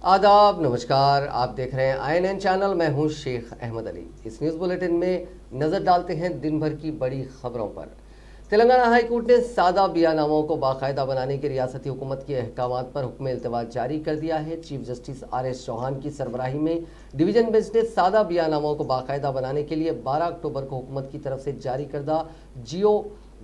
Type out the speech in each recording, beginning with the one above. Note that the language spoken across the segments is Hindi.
आदाब, नमस्कार। आप देख रहे हैं INN चैनल। मैं हूं शेख अहमद अली। इस न्यूज़ बुलेटिन में नज़र डालते हैं दिन भर की बड़ी खबरों पर। तेलंगाना हाई कोर्ट ने सादा बियानामों को बाकायदा बनाने के रियासती हुकूमत के अहकामात पर हुक्म इल्तवा जारी कर दिया है। चीफ जस्टिस RS चौहान की सरबराही में डिवीजन बेंच ने सादा बियानामों को बाकायदा बनाने के लिए 12 अक्टूबर को हुकूमत की तरफ से जारी करदा GO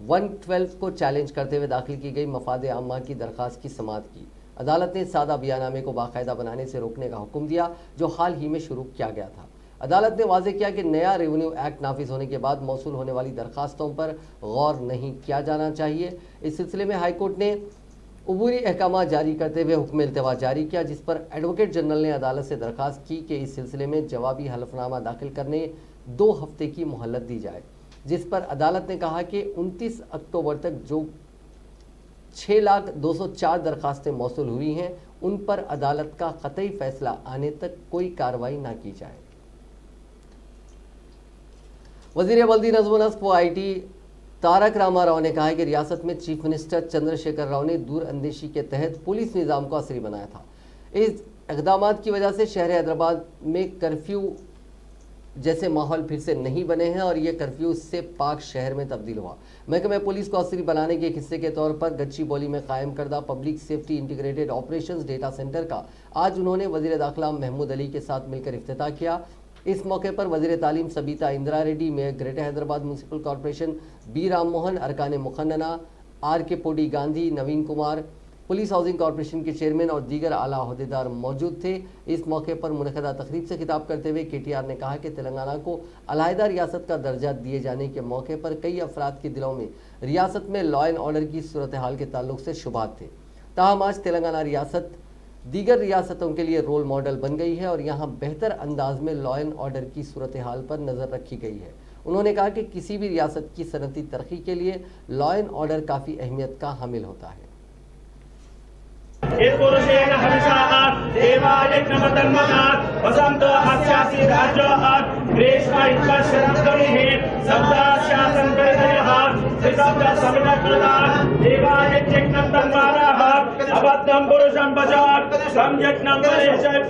112 को चैलेंज करते हुए दाखिल की गई मफादे आम्मा की दरख्वास्त की समाअत की। अदालत ने सादा बयानामे को बाकायदा बनाने से रोकने का हुक्म दिया, जो हाल ही में शुरू किया गया था। अदालत ने वाजे किया कि नया रेवेन्यू एक्ट नाफिज होने के बाद मौसूल होने वाली दरखास्तों पर गौर नहीं किया जाना चाहिए। इस सिलसिले में हाईकोर्ट ने अबूरी अहकाम जारी करते हुए हुक्म इल्तवा जारी किया, जिस पर एडवोकेट जनरल ने अदालत से दरखास्त की कि इस सिलसिले में जवाबी हलफनामा दाखिल करने 2 हफ्ते की मोहलत दी जाए, जिस पर अदालत ने कहा कि 29 अक्टूबर तक जो 6,02,04 दरखास्तें मौसूल हुई हैं, उन पर अदालत का कतई फैसला आने तक कोई कार्रवाई ना की जाए। वजीर बल्दी नज़्म व नस्क व IT तारक रामा राव ने कहा है कि रियासत में चीफ मिनिस्टर चंद्रशेखर राव ने दूर अंदेशी के तहत पुलिस निज़ाम को असरी बनाया था। इस इक़दाम की वजह से शहर हैदराबाद में कर्फ्यू जैसे माहौल फिर से नहीं बने हैं और ये कर्फ्यू से पाक शहर में तब्दील हुआ। महकमे पुलिस को असरी बनाने के एक हिस्से के तौर पर गच्चीबौली में कायम करदा public safety integrated operations data centre का आज उन्होंने वजीर दाखिला महमूद अली के साथ मिलकर इफ्तिताह किया। इस मौके पर वजीर तालीम Sabitha Indira Reddy, mayor greater Hyderabad municipal corporation B Ram Mohan, अरकान मुखन्ना RK पोडी Gandhi, Naveen Kumar, police housing corporation के चेयरमैन और दीगर आला अहदेदार मौजूद थे। इस मौके पर मुनक़दा तकरीब से खिताब करते हुए KTR ने कहा कि तेलंगाना को अलहदा रियासत का दर्जा दिए जाने के मौके पर कई अफराद के दिलों में रियासत में लॉ एंड ऑर्डर की सूरत हाल के ताल्लुक से शुबात थे। ताहम आज तेलंगाना रियासत दीगर रियासतों के लिए रोल मॉडल बन गई है और यहाँ बेहतर अंदाज में लॉ एंड ऑर्डर की सूरत हाल पर नज़र रखी गई है। उन्होंने कहा कि किसी भी रियासत की सनती तरक्की के लिए लॉ एंड ऑर्डर काफ़ी अहमियत का हामिल होता है। पुरुषेण हंसाः देवायज्ञमधर्मणात् वसन्तो अस्यासि राज्यात् ग्रीष्म इत्पश्यन्तमिः सप्तास्यासन् परिधयः त्रिसप्तसमितकृतात् देवायज्ञं तन्वाराः अबद्धं पुरुषं भजात् संयज्ञं परिषत्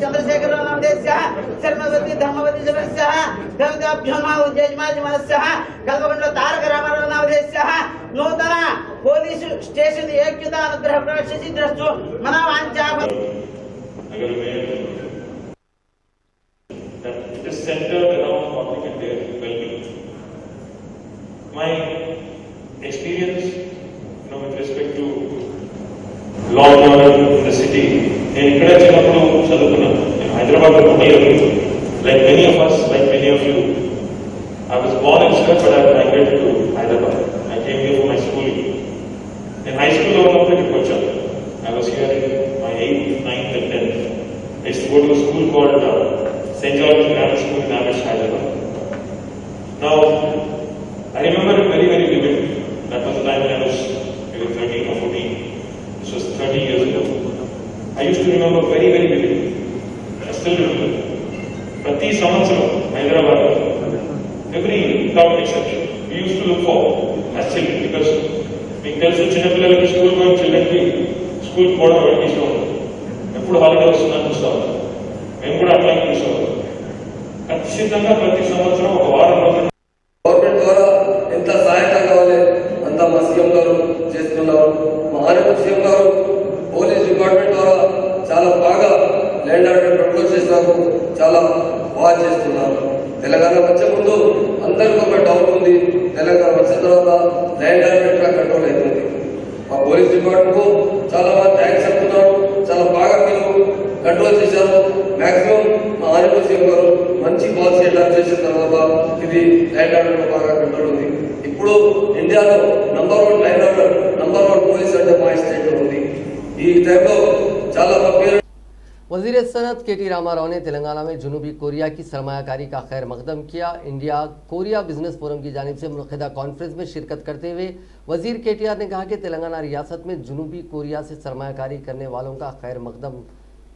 चंद्रशेखर शर्मवती धर्मवती कल्पगुंड तारक रामाराव नूतन పోలీస్ స్టేషన్ ఏక్యుత అనుగ్రహ ప్రవేశించి ద్రష్టు మన వాంఛా It is centered around public and their well-being. My experience, with respect to law and order in the city, నేను ఇక్కడ చిన్నప్పుడు చదువుకున్నాను. నేను హైదరాబాద్ లో like many of us, like many of you, I was born in Surat, but I migrated to Hyderabad. I came here for my schooling. In high school, I was here in my 8th, 9th and 10th. I used to go to a school called St. George's Grammar School in Amesh, Hyderabad. Now, I remember it very, very vividly. That was the time when I was maybe 13 or 14. This was 30 years ago. I used to remember very, very vividly. I still remember. Prati Samvatsaram, Hyderabad, every without exception, we used to look forward as children because మీకు తెలుసు చిన్నపిల్లలకి స్కూల్ పోయిన చిల్డ్రన్కి స్కూల్ పోవడం ఎవరికి ఇష్టం ఉంటుంది. ఎప్పుడు హాలిడే వస్తుందని చూస్తాం. మేము కూడా అట్లాగే చూస్తాం. ఖచ్చితంగా ప్రతి సంవత్సరం ఒక వారం రోజులు గవర్నమెంట్ ద్వారా ఎంత సహాయత కావాలి అంత మా సీఎం గారు చేస్తున్నారు. మా ఆర్ఎం సీఎం గారు పోలీస్ డిపార్ట్మెంట్ ద్వారా చాలా బాగా ల్యాండ్ ఆర్డర్ కంట్రోల్ చేస్తారు, చాలా బాగా చేస్తున్నారు. తెలంగాణ వచ్చే ముందు అందరికీ ఒక డౌట్ ఉంది, తెలంగాణ వచ్చిన తర్వాత ల్యాండ్ ఆర్డర్ ఎట్లా కంట్రోల్ అవుతుంది. మా పోలీస్ డిపార్ట్మెంట్ కు చాలా బాగా థ్యాంక్స్ చెప్తున్నారు. చాలా బాగా మీరు కంట్రోల్ చేశారు. మాక్సిమం మా ఆర్ఎం సీఎం గారు మంచి పాలసీ అడాప్ట్ చేసిన తర్వాత ఇది ల్యాండ్ ఆర్డర్ బాగా కంట్రోల్ ఉంది. ఇప్పుడు ఇండియాలో number 1 land order, number 1 police అంటే మా స్టేట్ లో ఉంది. ఈ టైంలో చాలా పేరు वज़ीर सनत KT रामाराव ने तेलंगाना में जनूबी कोरिया की सरमायाकारी का खैर मकदम किया। इंडिया कोरिया बिजनेस फोरम की जानिब से मुनक़दा कॉन्फ्रेंस में शिरकत करते हुए वज़ीर KTR ने कहा कि तेलंगाना रियासत में जनूबी कोरिया से सरमायाकारी करने वालों का खैर मकदम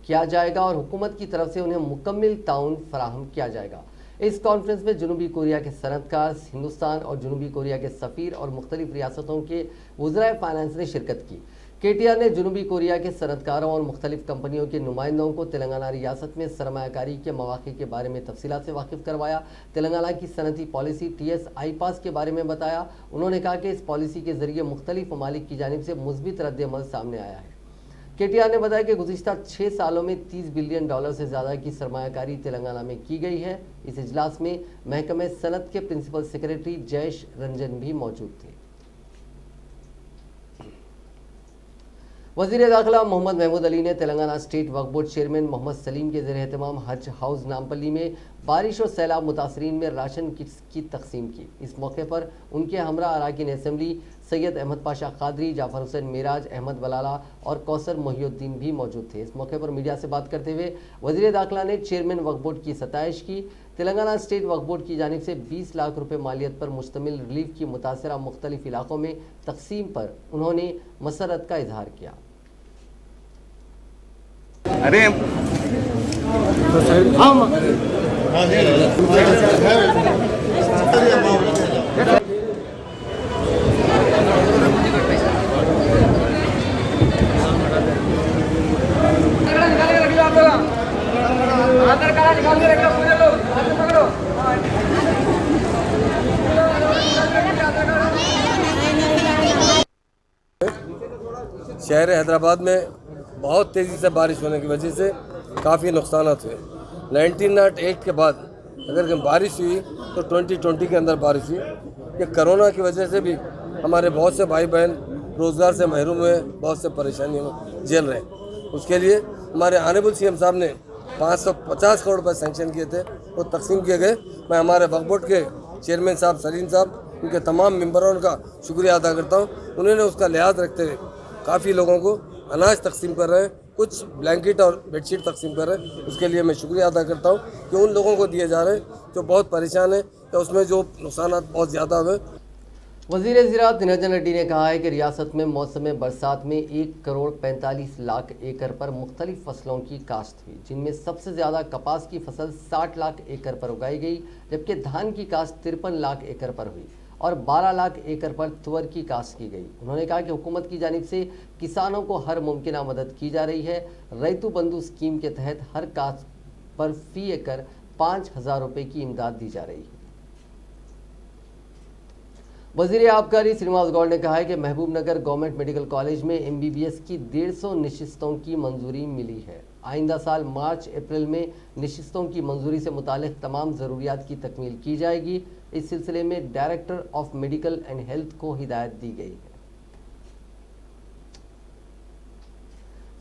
किया जाएगा और हुकूमत की तरफ से उन्हें मुकम्मल ताउन फराहम किया जाएगा। इस कॉन्फ्रेंस में जनूबी कोरिया के सनतकार, हिंदुस्तान और जनूबी कोरिया के सफ़ीर और मुख्तलिफ रियासतों के वज़राए फाइनेंस ने शिरकत की। केटीआर ने जनूबी कोरिया के सनतकारों और मुख्तलिफ कंपनियों के नुमाइंदों को तेलंगाना रियासत में सरमायाकारी के मौके के बारे में तफसीलात से वाकिफ करवाया। तेलंगाना की सनती पॉलिसी TS आईपास के बारे में बताया। उन्होंने कहा कि इस पॉलिसी के जरिए मुख्तलिफ ममालिक की जानिब से मुस्बित रद्द-ए-अमल सामने आया है। केटीआर ने बताया कि गुज़िश्ता 6 सालों में $30 बिलियन से ज़्यादा की सरमायाकारी तेलंगाना में की गई है। इस इजलास में महकमे सनत के प्रिंसिपल सेक्रेटरी जयेश रंजन भी मौजूद थे। वज़ीर दाखिला मोहम्मद महमूद अली ने तेलंगाना स्टेट वक्फ बोर्ड चेयरमैन मोहम्मद सलीम के ज़ेर एहतमाम हज हाउस नामपल्ली में बारिश और सैलाब मुतासरीन में राशन किट्स की तकसीम की। इस मौके पर उनके हमरा अरकान असम्बली सैयद अहमद पाशा खादरी, जाफर हुसैन मेराज, अहमद बलाला और कौसर मोहिउद्दीन भी मौजूद थे। इस मौके पर मीडिया से बात करते हुए वज़ीर दाखिला ने चेयरमैन वक्फ बोर्ड की सताइश की। तेलंगाना स्टेट वक्फ बोर्ड की जानिब से 20 लाख रुपए मालियत पर मुश्तमिल रिलीफ की मुतासरा मुख्तलिफ इलाकों में तकसीम पर उन्होंने मसरत का इजहार किया। अरे शहर हैदराबाद में बहुत तेज़ी से बारिश होने की वजह से काफ़ी नुकसान हुए। 1908 के बाद अगर बारिश हुई तो 2020 के अंदर बारिश हुई। ये कोरोना की वजह से भी हमारे बहुत से भाई बहन रोज़गार से महरूम हुए, बहुत से परेशानियों झेल रहे हैं। उसके लिए हमारे ऑनरेबल CM साहब ने 550 करोड़ रुपये सैंक्शन किए थे, वो तकसीम किए गए। मैं हमारे वक्फ बोर्ड के चेयरमैन साहब सलीम साहब, उनके तमाम मेंबरों का शुक्रिया अदा करता हूँ। उन्होंने उसका लिहाज रखते हुए काफ़ी लोगों को अनाज तकसीम कर रहे हैं, कुछ ब्लैंकेट और बेडशीट तकसीम कर रहे हैं। उसके लिए मैं शुक्रिया अदा करता हूँ कि उन लोगों को दिए जा रहे हैं जो बहुत परेशान हैं या उसमें जो नुकसान बहुत ज़्यादा हुए। वज़ीर ज़राअत निरंजन रेड्डी ने कहा है कि रियासत में मौसम बरसात में 1,45,00,000 एकड़ पर मुख्तलिफ फसलों की काश्त हुई, जिनमें सबसे ज़्यादा कपास की फसल 60 लाख एकड़ पर उगाई गई, जबकि धान की काश्त 53 लाख एकड़ पर हुई और 12 लाख एकड़ पर तुअर की काश्त की गई। उन्होंने कहा कि हुकूमत की जानिब से किसानों को हर मुमकिन मदद की जा रही है। रैतु बंधु स्कीम के तहत हर काश्त पर फी एकड़ 5,000 रुपये की इमदाद दी जा रही है। वज़ीर आबकारी श्रीनिवास गौड़ ने कहा है कि महबूब नगर गवर्नमेंट मेडिकल कॉलेज में MBBS की 150 नशिस्तों की मंजूरी मिली है। आइंदा साल मार्च-अप्रैल में नशिस्तों की मंजूरी से मुतालिक तमाम ज़रूरियात की तकमील की जाएगी। इस सिलसिले में director of medical and health को हिदायत दी गई है।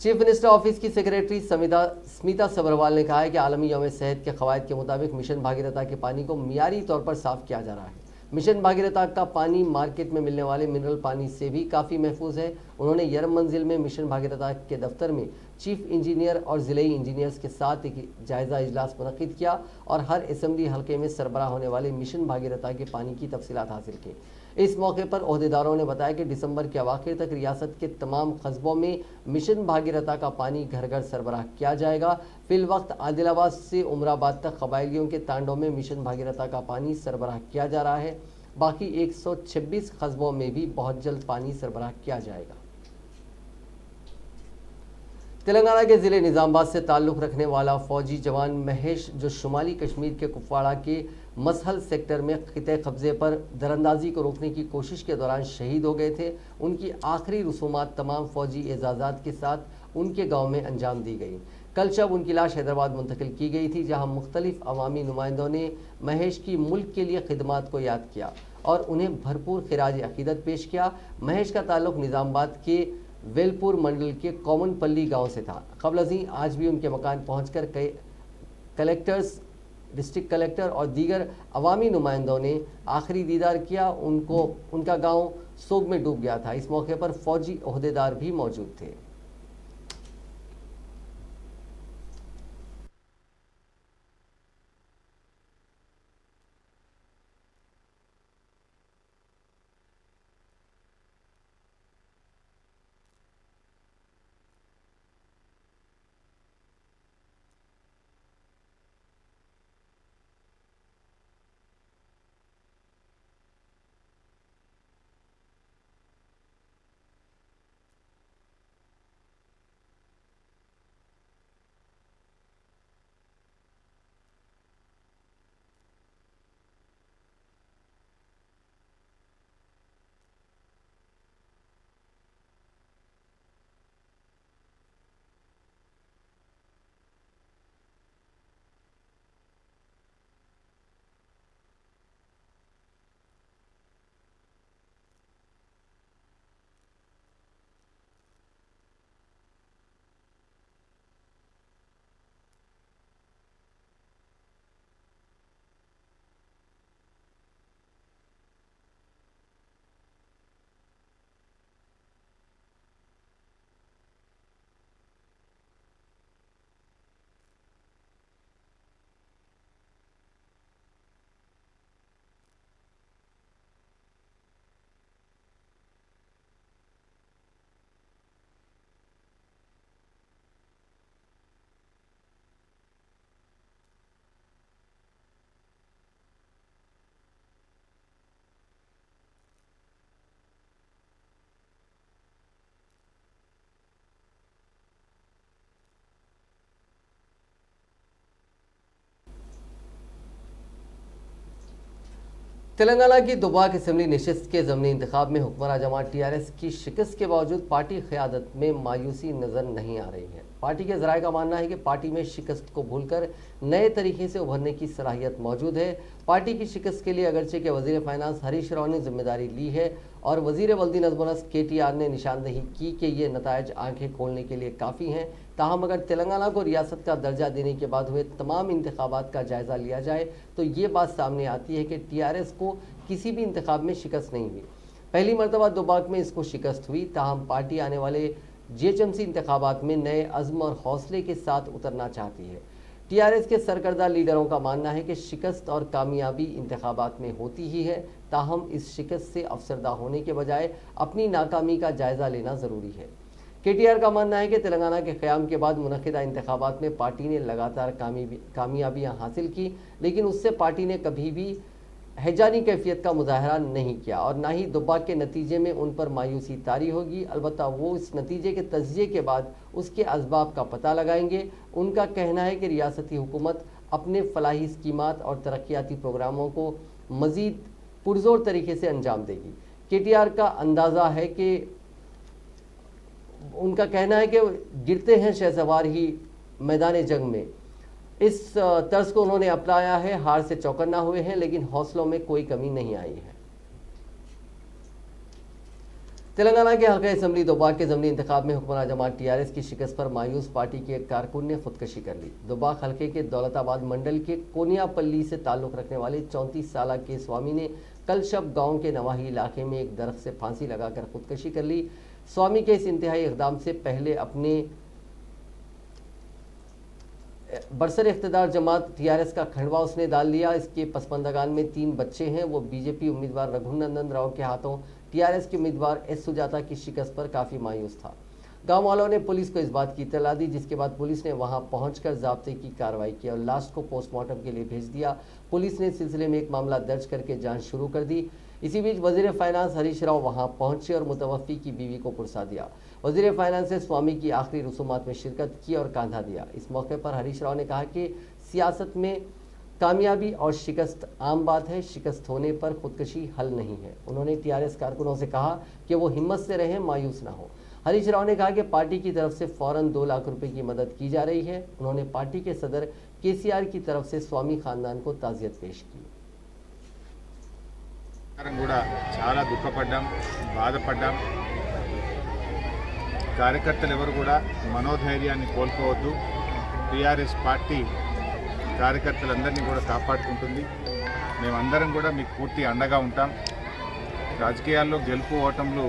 चीफ मिनिस्टर ऑफिस की सेक्रेटरी स्मिता सब्रवाल ने कहा है कि आलमी यौम सेहत के क़वायद के मुताबिक मिशन भागीरथ के पानी को मियारी तौर पर साफ़ किया जा रहा है। मिशन भागीरथ का पानी मार्केट में मिलने वाले मिनरल पानी से भी काफ़ी महफूज है। उन्होंने यरम मंजिल में मिशन भागीरथ के दफ्तर में चीफ इंजीनियर और ज़िलेई इंजीनियर्स के साथ एक जायज़ा इजलास मुनक़िद किया और हर असम्बली हल्के में सरबराह होने वाले मिशन भागीरथ के पानी की तफसीलात हासिल की। इस मौके पर ओहदेदारों ने बताया कि दिसंबर के अवाखिर तक रियासत के तमाम कस्बों में मिशन भागीरथ का पानी घर घर सरबराह किया जाएगा। फिल वक्त आदिलाबाद से उमराबाद तक कबायलियों के तांडों में मिशन भागीरथ का पानी सरबराह किया जा रहा है। बाकी 126 कस्बों में भी बहुत जल्द पानी सरबराह किया जाएगा। तेलंगाना के ज़िले निज़ामाबाद से ताल्लुक़ रखने वाला फ़ौजी जवान महेश, जो शुमाली कश्मीर के कुपवाड़ा के मसहल सेक्टर में ख़िते कब्ज़े पर दरअंदाजी को रोकने की कोशिश के दौरान शहीद हो गए थे, उनकी आखिरी रसूमात तमाम फ़ौजी एजाज़ात के साथ उनके गाँव में अंजाम दी गई। कल शब उनकी लाश हैदराबाद मुंतकिल की गई थी, जहाँ मुख्तलिफ अवामी नुमाइंदों ने महेश की मुल्क के लिए खिदमात को याद किया और उन्हें भरपूर खिराज अकीदत पेश किया। महेश का ताल्लुक़ निज़ामाबाद के वेलपुर मंडल के कॉमनपल्ली गांव से था। क़ब्ल अज़ीं आज भी उनके मकान पहुंचकर कई कलेक्टर्स, डिस्ट्रिक्ट कलेक्टर और दीगर अवामी नुमाइंदों ने आखिरी दीदार किया। उनका गांव सोग में डूब गया था। इस मौके पर फ़ौजी ओहदेदार भी मौजूद थे। तेलंगाना की दुबाक असेंबली नशिस्त के ज़मीनी इंतखाब में हुक्मरान जमात टीआरएस की शिकस्त के बावजूद पार्टी क़यादत में मायूसी नज़र नहीं आ रही है। पार्टी के ज़राए का मानना है कि पार्टी में शिकस्त को भूलकर नए तरीके से उभरने की सलाहियत मौजूद है। पार्टी की शिकस्त के लिए अगरचे के वज़ीर फाइनेंस हरीश राव ने जिम्मेदारी ली है और वज़ीर बल्दी नज़्म KTR ने निशानदेही की कि ये नतायज आंखें खोलने के लिए काफ़ी हैं। ताहम अगर तेलंगाना को रियासत का दर्जा देने के बाद हुए तमाम इंतखाबात का जायज़ा लिया जाए तो ये बात सामने आती है कि टीआरएस को किसी भी इंतखाब में शिकस्त नहीं हुई। पहली मरतबा दुबाक में इसको शिकस्त हुई। ताहम पार्टी आने वाले GHMC इंतखाबात में नए अज़्म और हौसले के साथ उतरना चाहती है। टीआरएस के सरकर्दा लीडरों का मानना है कि शिकस्त और कामयाबी इंतखाबात में होती ही है। ताहम इस शिकस्त से अफसरदा होने के बजाय अपनी नाकामी का जायज़ा लेना ज़रूरी है। KTR का मानना है कि तेलंगाना के क़याम के बाद मुनक़िदा इंतखाबात में पार्टी ने लगातार कामयाबियाँ हासिल की, लेकिन उससे पार्टी ने कभी भी हैजानी कैफियत का मुजाहरा नहीं किया और ना ही दुबाक के नतीजे में उन पर मायूसी तारी होगी। अलबत्ता वो इस नतीजे के तज्ज़िये के बाद उसके असबाब का पता लगाएंगे। उनका कहना है कि रियासती हुकूमत अपने फलाही स्कीमात और तरक्याती प्रोग्रामों को मज़ीद पुरजोर तरीके से अंजाम देगी। KTR का अंदाज़ा है कि उनका कहना है कि गिरते हैं शहसवार ही मैदान जंग में। इस तर्ज को उन्होंने अपनाया है। हार से चौकन्ना हुए हैं, लेकिन हौसलों में कोई कमी नहीं आई है। तेलंगाना के हल्का असेंबली दुबाक के ज़मीनी इंतखाब में हुक्मरान जमात टीआरएस की शिकस्त पर मायूस पार्टी के एक कारकुन ने खुदकशी कर ली। दुबाक हल्के के दौलताबाद मंडल के कोनियापल्ली से ताल्लुक़ रखने वाले 34 साल के स्वामी ने कल शब गाँव के नवाही इलाके में एक दरख्त से फांसी लगाकर खुदकशी कर ली। स्वामी के इस इंतहाई इक़दाम से पहले अपने बरसर इख्तिदार जमात टीआरएस का खंडवा उसने डाल लिया। इसके पसमंदगान में 3 बच्चे हैं। वो बीजेपी उम्मीदवार रघुनंदन राव के हाथों टीआरएस के उम्मीदवार S सुजाता की शिकस्त पर काफ़ी मायूस था। गांव वालों ने पुलिस को इस बात की इत्तला दी, जिसके बाद पुलिस ने वहां पहुंचकर ज़ाब्ते की कार्रवाई की और लाश को पोस्टमार्टम के लिए भेज दिया। पुलिस ने इस सिलसिले में एक मामला दर्ज करके जाँच शुरू कर दी। इसी बीच वज़ीर फाइनेंस हरीश राव वहां पहुंचे और मुतवफ़ी की बीवी को पुरसा दिया। वज़ीर फाइनेंस ने स्वामी की आखिरी रसूमात में शिरकत की और कांधा दिया। इस मौके पर हरीश राव ने कहा कि सियासत में कामयाबी और शिकस्त आम बात है, शिकस्त होने पर खुदकशी हल नहीं है। उन्होंने टीआरएस कारकुनों से कहा कि वो हिम्मत से रहें, मायूस ना हो। हरीश राव ने कहा कि पार्टी की तरफ से फ़ौरन 2 लाख रुपए की मदद की जा रही है। उन्होंने पार्टी के सदर KCR की तरफ से स्वामी खानदान को ताज़ियत पेश की। కూడా చాలా దుఃఖపడ్డాం, బాధపడ్డాం. కార్యకర్తలు ఎవరు కూడా మనోధైర్యాన్ని కోల్పోవద్దు. టీఆర్ఎస్ పార్టీ కార్యకర్తలందరినీ కూడా కాపాడుకుంటుంది. మేమందరం కూడా మీకు పూర్తి అండగా ఉంటాం. రాజకీయాల్లో గెలుపు ఓటములు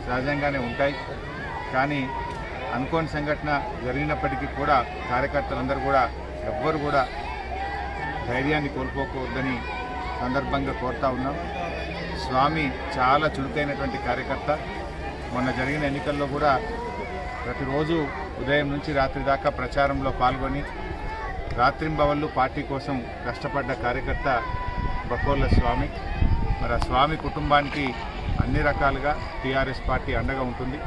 సహజంగానే ఉంటాయి, కానీ అనుకోని సంఘటన జరిగినప్పటికీ కూడా కార్యకర్తలందరూ కూడా ఎవ్వరు కూడా ధైర్యాన్ని కోల్పోకూడదని సందర్భంగా కోరుతా ఉన్నాం. స్వామి చాలా చురుకైనటువంటి కార్యకర్త. మొన్న జరిగిన ఎన్నికల్లో కూడా ప్రతిరోజు ఉదయం నుంచి రాత్రి దాకా ప్రచారంలో పాల్గొని రాత్రింబవళ్ళు పార్టీ కోసం కష్టపడ్డ కార్యకర్త బకోళ్ళ స్వామి. మరి ఆ స్వామి కుటుంబానికి అన్ని రకాలుగా టీఆర్ఎస్ పార్టీ అండగా ఉంటుంది.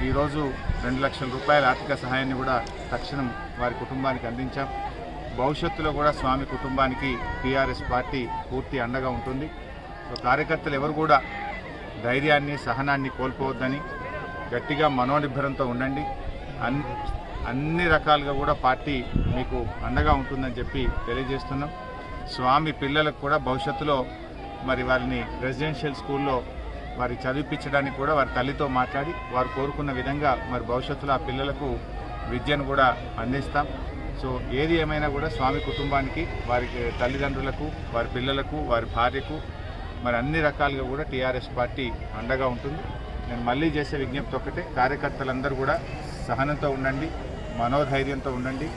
ఈరోజు 2 లక్షల రూపాయల ఆర్థిక సహాయాన్ని కూడా తక్షణం వారి కుటుంబానికి అందించాం. భవిష్యత్తులో కూడా స్వామి కుటుంబానికి టీఆర్ఎస్ పార్టీ పూర్తి అండగా ఉంటుంది. సో కార్యకర్తలు ఎవరు కూడా ధైర్యాన్ని సహనాన్ని కోల్పోవద్దని, గట్టిగా మనోనిబ్బరంతో ఉండండి. అన్ని రకాలుగా కూడా పార్టీ మీకు అండగా ఉంటుందని చెప్పి తెలియజేస్తున్నాం. స్వామి పిల్లలకు కూడా భవిష్యత్తులో మరి వారిని రెసిడెన్షియల్ స్కూల్లో వారికి చదివించడానికి కూడా వారి తల్లితో మాట్లాడి వారు కోరుకున్న విధంగా మరి భవిష్యత్తులో ఆ పిల్లలకు విద్యను కూడా అందిస్తాం. సో ఏది ఏమైనా కూడా స్వామి కుటుంబానికి, వారి తల్లిదండ్రులకు, వారి పిల్లలకు, వారి భార్యకు మరి అన్ని రకాలుగా కూడా టీఆర్ఎస్ పార్టీ అండగా ఉంటుంది. నేను మళ్ళీ చేసే విజ్ఞప్తి ఒకటే, కార్యకర్తలందరూ కూడా సహనంతో ఉండండి, మనోధైర్యంతో ఉండండి.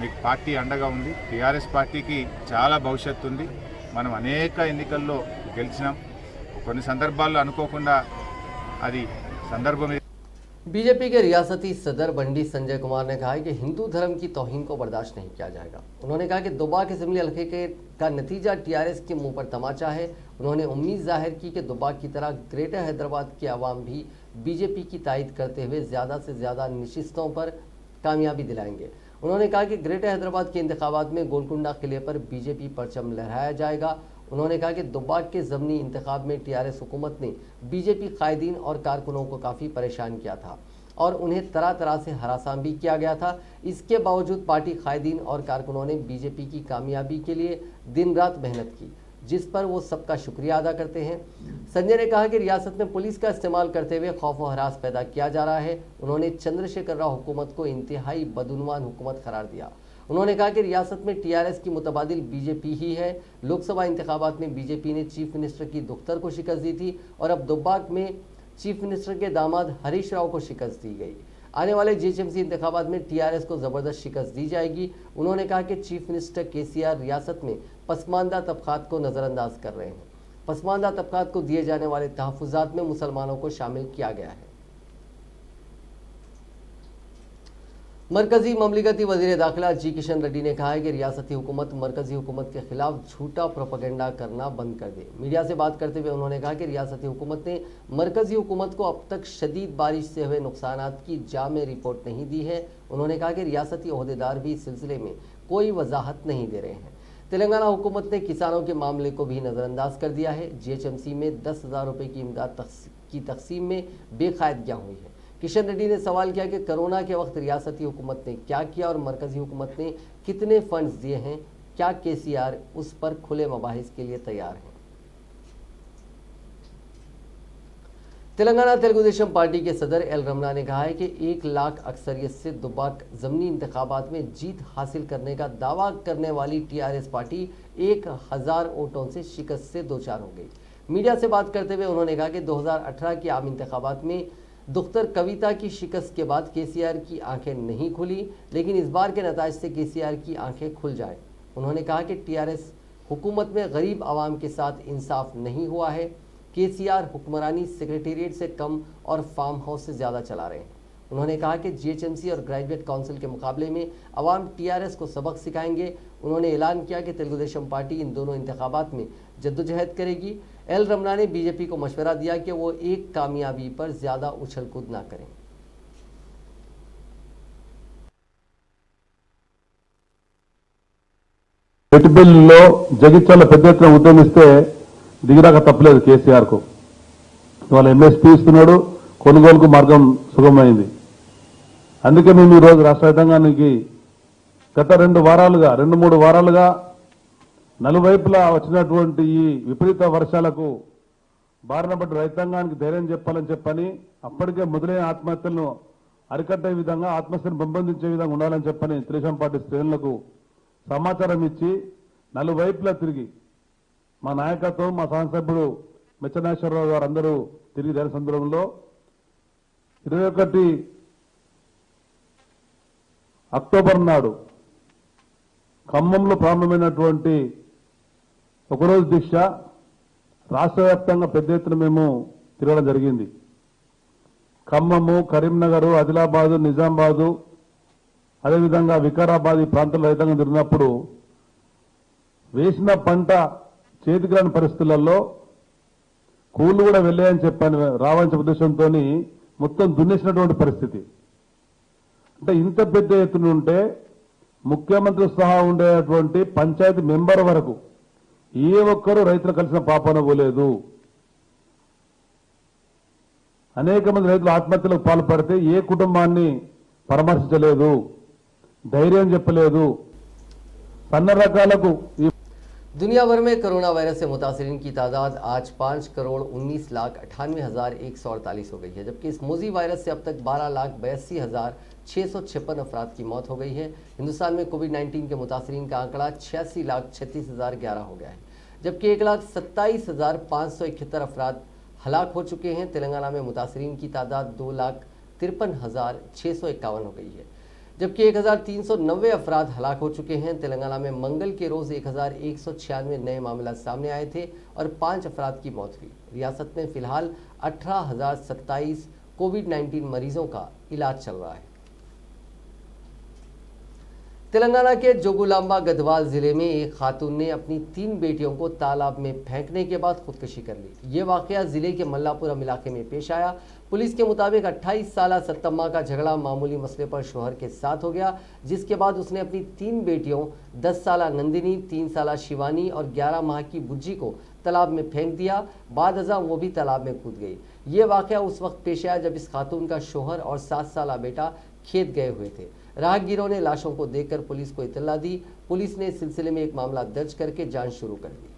మీకు పార్టీ అండగా ఉంది. టీఆర్ఎస్ పార్టీకి చాలా భవిష్యత్తు ఉంది. మనం అనేక ఎన్నికల్లో గెలిచినాం. కొన్ని సందర్భాల్లో అనుకోకుండా అది సందర్భం. बीजेपी के रियासती सदर बंडी संजय कुमार ने कहा है कि हिंदू धर्म की तौहीन को बर्दाश्त नहीं किया जाएगा। उन्होंने कहा कि दुबाक असेंबली हल्के का नतीजा टीआरएस के मुंह पर तमाचा है। उन्होंने उम्मीद जाहिर की कि दुबाक की तरह ग्रेटर हैदराबाद के अवाम भी बीजेपी की तायद करते हुए ज़्यादा से ज़्यादा नशिस्तों पर कामयाबी दिलाएंगे। उन्होंने कहा कि ग्रेटर हैदराबाद के इंतखाबात में गोलकुंडा किले पर बीजेपी परचम लहराया जाएगा। उन्होंने कहा कि दुब्बाक के ज़मनी इंतखाब में टीआरएस हुकूमत ने बीजेपी कायदीन और कारकुनों को काफ़ी परेशान किया था और उन्हें तरह तरह से हरासां भी किया गया था। इसके बावजूद पार्टी कायदीन और कारकुनों ने बीजेपी की कामयाबी के लिए दिन रात मेहनत की, जिस पर वो सबका शुक्रिया अदा करते हैं। संजय ने कहा कि रियासत में पुलिस का इस्तेमाल करते हुए खौफ व हरास पैदा किया जा रहा है। उन्होंने चंद्रशेखर राव हुकूमत को इंतहाई बदउनवान हुकूमत करार दिया। उन्होंने कहा कि रियासत में टीआरएस की मुतबादिल बीजेपी ही है। लोकसभा इंतखाबात में बीजेपी ने चीफ मिनिस्टर की दुख्तर को शिकस्त दी थी और अब दुब्बाक में चीफ मिनिस्टर के दामाद हरीश राव को शिकस्त दी गई। आने वाले जीएचएमसी इंतखाबात में टीआरएस को जबरदस्त शिकस्त दी जाएगी। उन्होंने कहा कि चीफ मिनिस्टर केसीआर रियासत में पसमानदा तबकात को नज़रअंदाज कर रहे हैं। पसमानदा तबकात को दिए जाने वाले तहफ़्फ़ुज़ात में मुसलमानों को शामिल किया गया है। मरकजी ममलिकती वज़ीर दाखिला जी किशन रेड्डी ने कहा है कि रियासती हुकूमत मरकजी हुकूमत के खिलाफ झूठा प्रोपेगेंडा करना बंद कर दे। मीडिया से बात करते हुए उन्होंने कहा कि रियासती हुकूमत ने मरकजी हुकूमत को अब तक शदीद बारिश से हुए नुकसानात की जामे रिपोर्ट नहीं दी है। उन्होंने कहा कि रियासती ओहदेदार भी इस सिलसिले में कोई वजाहत नहीं दे रहे हैं। तेलंगाना हुकूमत ने किसानों के मामले को भी नज़रअंदाज कर दिया है। जीएचएमसी में 10,000 रुपये की इमदाद की तकसीम में बेकायदगियाँ हुई है। किशन रेड्डी ने सवाल किया कि कोरोना के वक्त रियासती हुकूमत ने क्या किया और मरकजी हुकूमत ने कितने फंड्स दिए हैं। क्या केसीआर उस पर खुले मबाहिस के लिए तैयार हैं। तेलंगाना तेलुगुदेशम पार्टी के सदर एल रमना ने कहा है कि 1 लाख अक्सरियत से दुब्बाक ज़मनी इंतखाबात में जीत हासिल करने का दावा करने वाली टीआरएस पार्टी 1000 वोटों से शिकस्त से दो चार हो गई। मीडिया से बात करते हुए उन्होंने कहा कि 2018 के आम इंतखाबात में दुख्तर कविता की शिकस्त के बाद केसीआर की आंखें नहीं खुली, लेकिन इस बार के नताज से केसीआर की आंखें खुल जाएं। उन्होंने कहा कि टीआरएस हुकूमत में गरीब आवाम के साथ इंसाफ नहीं हुआ है। केसीआर हुक्मरानी सेक्रेटेरिएट से कम और फार्म हाउस से ज़्यादा चला रहे हैं। उन्होंने कहा कि जीएचएमसी और ग्रेजुएट काउंसिल के मुकाबले में अवाम टीआरएस को सबक सिखाएंगे। उन्होंने ऐलान किया कि तेलुगुदेशम पार्टी इन दोनों इंतखाबात में जद्दोजहद करेगी। एल रमना ने बीजेपी को मशवरा दिया कि वो एक कामयाबी पर ज़्यादा उछल कूद ना करें। బిల్లులో జగిత్యాల పెద్ద ఎత్తున ఉద్యమిస్తే దిగిరాక తప్పలేదు కేసీఆర్ కు. ఇవాళ ఎంఎస్పీ ఇస్తున్నాడు, కొనుగోలుకు మార్గం సుగమైంది. అందుకే మేము ఈరోజు రాష్ట్ర రైతాంగానికి గత 2-3 వారాలుగా నలువైపులా వచ్చినటువంటి ఈ విపరీత వర్షాలకు బారిన పడ్డ రైతాంగానికి ధైర్యం చెప్పని అప్పటికే మొదలైన ఆత్మహత్యలను అరికట్టే విధంగా ఆత్మహత్యను పెంపొందించే విధంగా ఉండాలని చెప్పని తెలుగుదేశం పార్టీ శ్రేణులకు సమాచారం ఇచ్చి నలువైపులా తిరిగి మా నాయకత్వం, మా శాసనసభ్యుడు మెచ్చనాశ్వరరావు గారు అందరూ తిరిగి దాని సందర్భంలో 21 అక్టోబర్ నాడు ఖమ్మంలో ప్రారంభమైనటువంటి ఒకరోజు దీక్ష రాష్ట్ర వ్యాప్తంగా పెద్ద ఎత్తున మేము తిరగడం జరిగింది. ఖమ్మము, కరీంనగర్, ఆదిలాబాదు, నిజామాబాదు, అదేవిధంగా వికారాబాద్ ఈ ప్రాంతాల్లో రైతాంగం తిరిగినప్పుడు వేసిన పంట చేతికి రాని పరిస్థితులలో కూలు కూడా వెళ్ళాయని చెప్పని రావాల్సిన ఉద్దేశంతో మొత్తం దున్నేసినటువంటి పరిస్థితి. అంటే ఇంత పెద్ద ఎత్తున ఉంటే ముఖ్యమంత్రి సహా ఉండేటువంటి పంచాయతీ మెంబర్ వరకు ఏ ఒక్కరూ రైతులు కలిసిన పాపన పోలేదు. అనేక మంది రైతులు ఆత్మహత్యలకు పాల్పడితే ఏ కుటుంబాన్ని పరామర్శించలేదు, ధైర్యం చెప్పలేదు. సన్న రకాలకు दुनिया भर में कोरोना वायरस से मुतासरीन की तादाद आज 5,19,98,148 हो गई है, जबकि इस मोजी वायरस से अब तक 12,82,656 अफराद की मौत हो गई है। हिंदुस्तान में कोविड-19 के मुतासरीन का आंकड़ा 86,36,011 हो गया है, जबकि 1,27,571 अफराद हलाक हो चुके हैं। तेलंगाना में मुतासरीन की तादाद 2,53,651 हो गई है, जबकि 1,390 अफराद हलाक हो चुके हैं। तेलंगाना में मंगल के रोज़ 1,196 नए मामला सामने आए थे और 5 अफराद की मौत हुई। रियासत में फिलहाल 18,027 कोविड-19 मरीजों का इलाज चल रहा है। तेलंगाना के जोगुलांबा गढ़वाल जिले में एक खातून ने अपनी 3 बेटियों को तालाब में फेंकने के बाद खुदकुशी कर ली। ये वाकया जिले के मल्लापुरम इलाके में पेश आया। पुलिस के मुताबिक 28 साला सत्तम्मा का झगड़ा मामूली मसले पर शौहर के साथ हो गया, जिसके बाद उसने अपनी 3 बेटियों 10 साला नंदिनी, 3 साला शिवानी और 11 माह की बुज्जी को तालाब में फेंक दिया। बाद अज़ां वो भी तालाब में कूद गई। ये वाकया उस वक्त पेश आया जब इस खातून का शौहर और 7 साला बेटा खेत गए हुए थे। राहगीरों ने लाशों को देखकर पुलिस को इत्तला दी। पुलिस ने इस सिलसिले में एक मामला दर्ज करके जांच शुरू कर दी।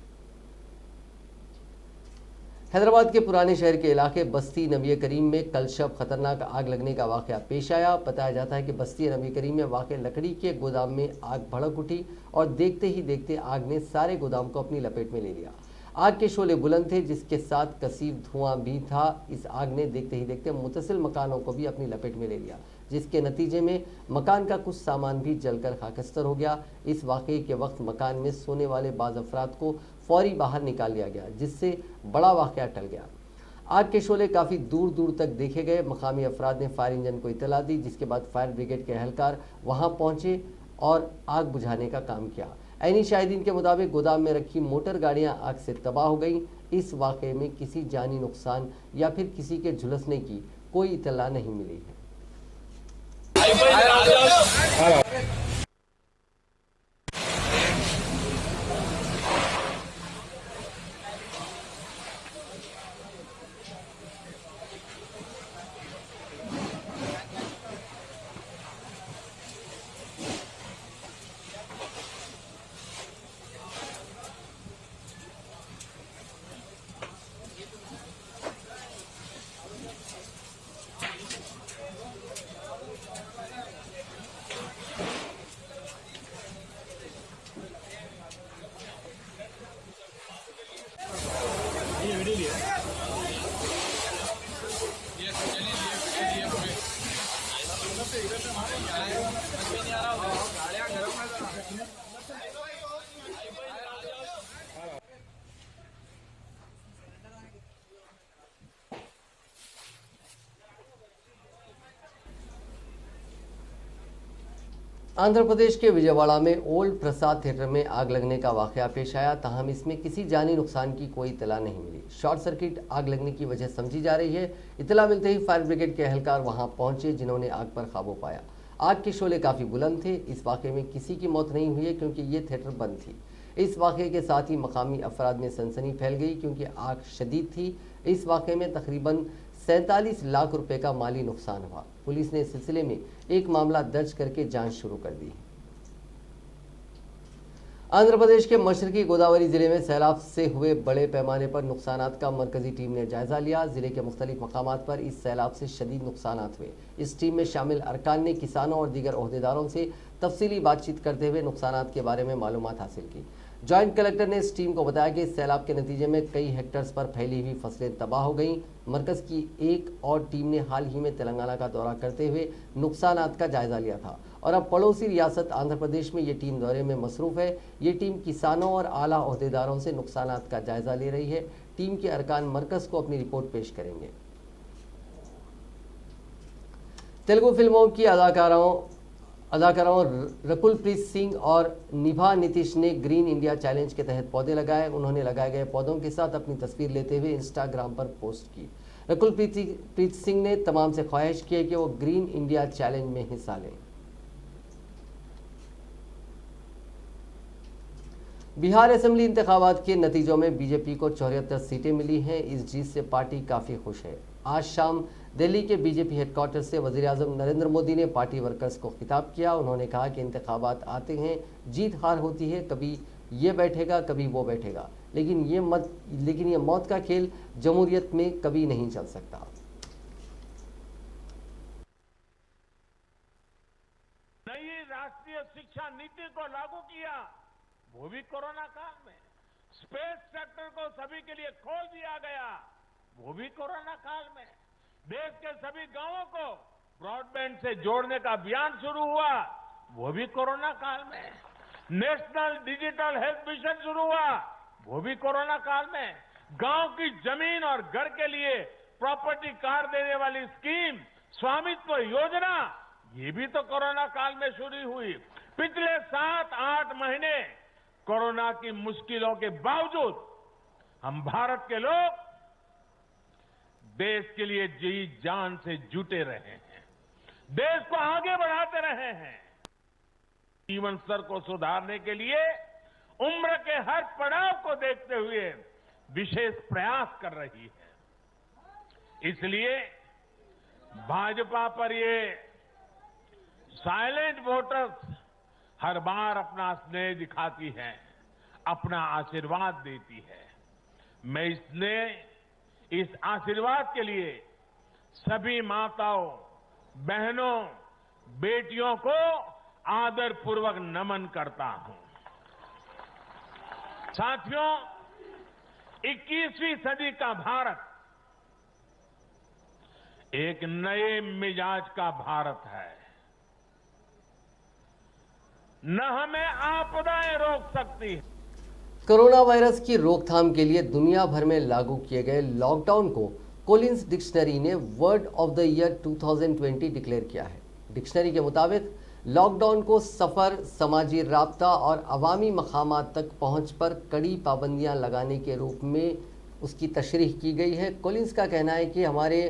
हैदराबाद के पुराने शहर के इलाके बस्ती नबी करीम में कल शब खतरनाक आग लगने का वाकया पेश आया। बताया जाता है कि बस्ती नबी करीम में वाक़ लकड़ी के गोदाम में आग भड़क उठी और देखते ही देखते आग ने सारे गोदाम को अपनी लपेट में ले लिया। आग के शोले बुलंद थे, जिसके साथ कसीब धुआं भी था। इस आग ने देखते ही देखते मुतसिल मकानों को भी अपनी लपेट में ले लिया, जिसके नतीजे में मकान का कुछ सामान भी जलकर खाकस्तर हो गया। इस वाकये के वक्त मकान में सोने वाले बाज़ अफराद को फौरी बाहर निकाल लिया गया, जिससे बड़ा वाकया टल गया। आग के शोले काफ़ी दूर दूर तक देखे गए। मकामी अफराद ने फायर इंजन को इत्तला दी, जिसके बाद फायर ब्रिगेड के एहलकार वहां पहुंचे और आग बुझाने का काम किया। ऐनी शाहिदीन के मुताबिक गोदाम में रखी मोटर गाड़ियां आग से तबाह हो गईं। इस वाकये में किसी जानी नुकसान या फिर किसी के झुलसने की कोई इत्तला नहीं मिली है। आंध्र प्रदेश के विजयवाड़ा में ओल्ड प्रसाद थिएटर में आग लगने का वाकया पेश आया, ताहम इसमें किसी जानी नुकसान की कोई इत्तला नहीं मिली। शॉर्ट सर्किट आग लगने की वजह समझी जा रही है। इत्तला मिलते ही फायर ब्रिगेड के एहलकार वहां पहुंचे, जिन्होंने आग पर काबू पाया। आग के शोले काफ़ी बुलंद थे। इस वाकये में किसी की मौत नहीं हुई है, क्योंकि ये थिएटर बंद थी। इस वाकये के साथ ही मकामी अफराद में सनसनी फैल गई, क्योंकि आग शदीद थी। इस वाकये में तकरीबन 47 लाख रुपए का माली नुकसान हुआ। पुलिस ने इस सिलसिले में एक मामला दर्ज करके जांच शुरू कर दी। आंध्र प्रदेश के मशरकी गोदावरी जिले में सैलाब से हुए बड़े पैमाने पर नुकसानात का मरकजी टीम ने जायजा लिया। जिले के मुख्तलिफ मकामात पर इस सैलाब से शदीद नुकसानात हुए। इस टीम में शामिल अरकान ने किसानों और दीगर ओहदेदारों से तफसीली बातचीत करते हुए नुकसानात के बारे में मालूमात हासिल की। जॉइंट कलेक्टर ने इस टीम को बताया कि इस सैलाब के नतीजे में कई हेक्टर्स पर फैली हुई फसलें तबाह हो गईं। मरकज़ की एक और टीम ने हाल ही में तेलंगाना का दौरा करते हुए नुकसानात का जायजा लिया था और अब पड़ोसी रियासत आंध्र प्रदेश में ये टीम दौरे में मसरूफ़ है। ये टीम किसानों और आला ओहदेदारों से नुकसानात का जायजा ले रही है। टीम के अरकान मरकज़ को अपनी रिपोर्ट पेश करेंगे। तेलुगु फिल्मों की अदाकाराओं रकुलप्रीत सिंह और निभा नीतीश ने ग्रीन इंडिया चैलेंज के तहत पौधे लगाए। उन्होंने लगाए गए पौधों के साथ अपनी तस्वीर लेते हुए इंस्टाग्राम पर पोस्ट की। रकुलप्रीत सिंह ने तमाम से ख्वाहिश की है कि वो ग्रीन इंडिया चैलेंज में हिस्सा लें। बिहार असेंबली इंतखाबात के नतीजों में बीजेपी को 74 सीटें मिली हैं। इस जीत से पार्टी काफ़ी खुश है। आज शाम दिल्ली के बीजेपी हेडक्वार्टर से वज़ीर आज़म नरेंद्र मोदी ने पार्टी वर्कर्स को खिताब किया। उन्होंने कहा कि इंतखाबात आते हैं, जीत हार होती है, कभी ये बैठेगा कभी वो बैठेगा, लेकिन ये मौत का खेल जमहूरियत में कभी नहीं चल सकता। नई राष्ट्रीय शिक्षा नीति को लागू किया, वो भी कोरोना काल में। स्पेस सेक्टर को सभी के लिए खोल दिया गया, वो भी कोरोना काल में। देश के सभी गांवों को ब्रॉडबैंड से जोड़ने का अभियान शुरू हुआ, वो भी कोरोना काल में। नेशनल डिजिटल हेल्थ मिशन शुरू हुआ, वो भी कोरोना काल में। गांव की जमीन और घर के लिए प्रॉपर्टी कार्ड देने वाली स्कीम, स्वामित्व योजना, ये भी तो कोरोना काल में शुरू हुई। पिछले 7-8 महीने कोरोना की मुश्किलों के बावजूद हम भारत के लोग देश के लिए जी जान से जुटे रहे हैं, देश को आगे बढ़ाते रहे हैं। जीवन स्तर को सुधारने के लिए उम्र के हर पड़ाव को देखते हुए विशेष प्रयास कर रही है। इसलिए भाजपा पर ये साइलेंट वोटर्स हर बार अपना स्नेह दिखाती है, अपना आशीर्वाद देती है। मैं इस आशीर्वाद के लिए सभी माताओं, बहनों, बेटियों को आदरपूर्वक नमन करता हूं। साथियों, 21वीं सदी का भारत एक नए मिजाज का भारत है। न हमें आपदाएं रोक सकती है। कोरोना वायरस की रोकथाम के लिए दुनिया भर में लागू किए गए लॉकडाउन को कोलिंस डिक्शनरी ने word of the year 2020 declare किया है। डिक्शनरी के मुताबिक लॉकडाउन को सफ़र, समाजी राब्ता और अवामी मकामात तक पहुंच पर कड़ी पाबंदियां लगाने के रूप में उसकी तशरीह की गई है। कोलिंस का कहना है कि हमारे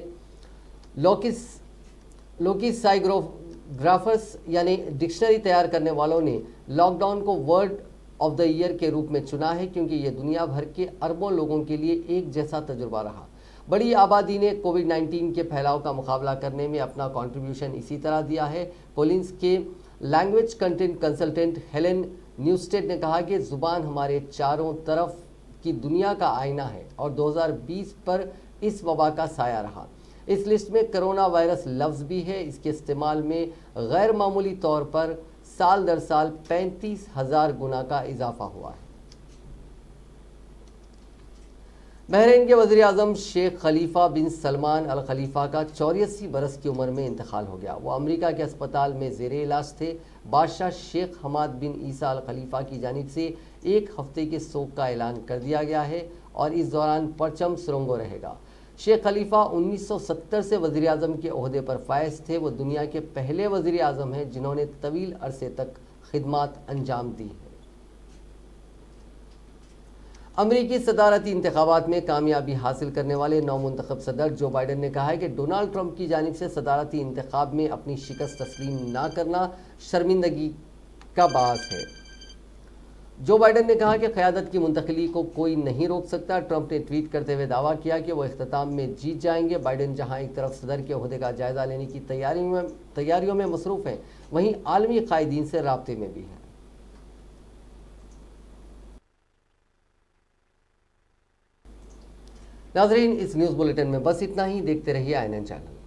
लोकिसाइग्राफर्स यानी डिक्शनरी तैयार करने वालों ने लॉकडाउन को वर्ड ऑफ द ईयर के रूप में चुना है क्योंकि ये दुनिया भर के अरबों लोगों के लिए एक जैसा तजुर्बा रहा। बड़ी आबादी ने कोविड-19 के फैलाव का मुकाबला करने में अपना कंट्रीब्यूशन इसी तरह दिया है। कोलिंस के लैंग्वेज कंटेंट कंसल्टेंट हेलेन न्यूस्टेड ने कहा कि ज़ुबान हमारे चारों तरफ की दुनिया का आईना है और 2020 पर इस वबा का साया रहा। इस लिस्ट में कोरोना वायरस लफ्ज़ भी है। इसके इस्तेमाल में गैर मामूली तौर पर साल दर साल 35,000 गुना का इजाफा हुआ है। बहरीन के वज़ीर आज़म शेख खलीफा बिन सलमान अल खलीफा का 84 बरस की उम्र में इंतकाल हो गया। वो अमेरिका के अस्पताल में ज़ेरे इलाज थे। बादशाह शेख हमाद बिन ईसा अल खलीफा की जानिब से 1 हफ्ते के शोक का ऐलान कर दिया गया है और इस दौरान परचम सुरंगो रहेगा। शेख खलीफा 1970 से वज़ीर आज़म के ओहदे पर फायज थे। वो दुनिया के पहले वज़ीर आज़म हैं जिन्होंने तवील अरसे तक खिदमत अंजाम दी है। अमरीकी सदारती इंतखाबात में कामयाबी हासिल करने वाले नौमुंतखब सदर जो बाइडन ने कहा है कि डोनाल्ड ट्रंप की जानिब से सदारती इंतखाब में अपनी शिकस्त तस्लीम ना करना शर्मिंदगी का बास है। जो बाइडन ने कहा कि क़यादत की मुंतकली को कोई नहीं रोक सकता। ट्रंप ने ट्वीट करते हुए दावा किया कि वो इख्तिताम में जीत जाएंगे। बाइडन जहां एक तरफ सदर के ओहदे का जायजा लेने की तैयारियों में मसरूफ़ हैं, वहीं आलमी कायदीन से राब्ते में भी हैं। नाज़रीन, इस न्यूज़ बुलेटिन में बस इतना ही। देखते रहिए INN चैनल।